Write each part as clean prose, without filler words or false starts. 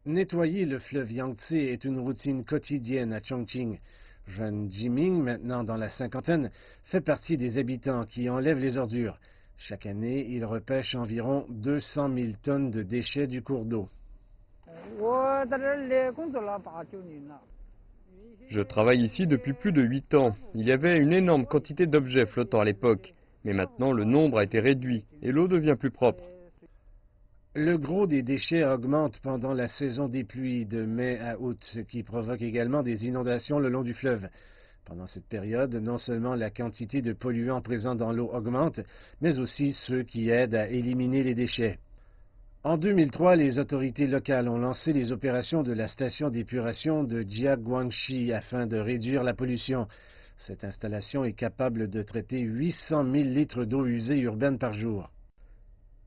Nettoyer le fleuve Yangtze est une routine quotidienne à Chongqing. Jeune Jiming, maintenant dans la cinquantaine, fait partie des habitants qui enlèvent les ordures. Chaque année, il repêche environ 200 000 tonnes de déchets du cours d'eau. Je travaille ici depuis plus de 8 ans. Il y avait une énorme quantité d'objets flottant à l'époque. Mais maintenant, le nombre a été réduit et l'eau devient plus propre. Le gros des déchets augmente pendant la saison des pluies de mai à août, ce qui provoque également des inondations le long du fleuve. Pendant cette période, non seulement la quantité de polluants présents dans l'eau augmente, mais aussi ceux qui aident à éliminer les déchets. En 2003, les autorités locales ont lancé les opérations de la station d'épuration de Jiaguangxi afin de réduire la pollution. Cette installation est capable de traiter 800 000 litres d'eau usée urbaine par jour.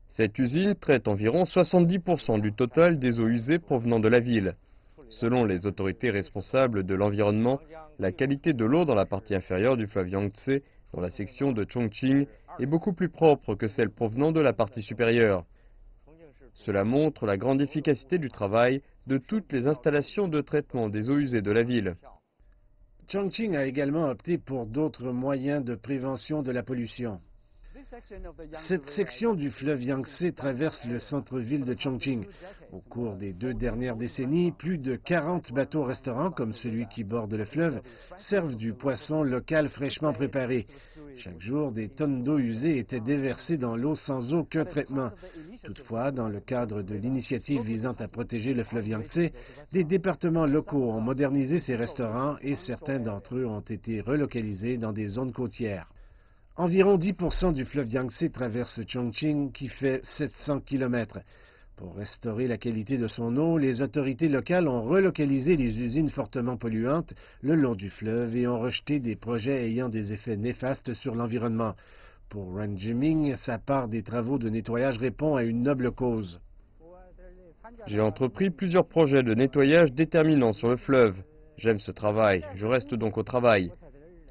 Cette usine traite environ 70% du total des eaux usées provenant de la ville. Selon les autorités responsables de l'environnement, la qualité de l'eau dans la partie inférieure du fleuve Yangtze, dans la section de Chongqing, est beaucoup plus propre que celle provenant de la partie supérieure. Cela montre la grande efficacité du travail de toutes les installations de traitement des eaux usées de la ville. Chongqing a également opté pour d'autres moyens de prévention de la pollution. Cette section du fleuve Yangtze traverse le centre-ville de Chongqing. Au cours des 2 dernières décennies, plus de 40 bateaux-restaurants, comme celui qui borde le fleuve, servent du poisson local fraîchement préparé. Chaque jour, des tonnes d'eau usée étaient déversées dans l'eau sans aucun traitement. Toutefois, dans le cadre de l'initiative visant à protéger le fleuve Yangtze, des départements locaux ont modernisé ces restaurants et certains d'entre eux ont été relocalisés dans des zones côtières. Environ 10% du fleuve Yangtze traverse Chongqing, qui fait 700 km. Pour restaurer la qualité de son eau, les autorités locales ont relocalisé les usines fortement polluantes le long du fleuve et ont rejeté des projets ayant des effets néfastes sur l'environnement. Pour Ren Jiming, sa part des travaux de nettoyage répond à une noble cause. J'ai entrepris plusieurs projets de nettoyage déterminants sur le fleuve. J'aime ce travail, je reste donc au travail.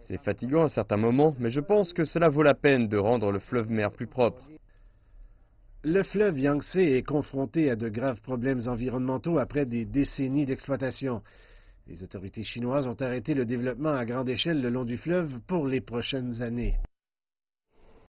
C'est fatigant à certains moments, mais je pense que cela vaut la peine de rendre le fleuve-mer plus propre. Le fleuve Yangtze est confronté à de graves problèmes environnementaux après des décennies d'exploitation. Les autorités chinoises ont arrêté le développement à grande échelle le long du fleuve pour les prochaines années.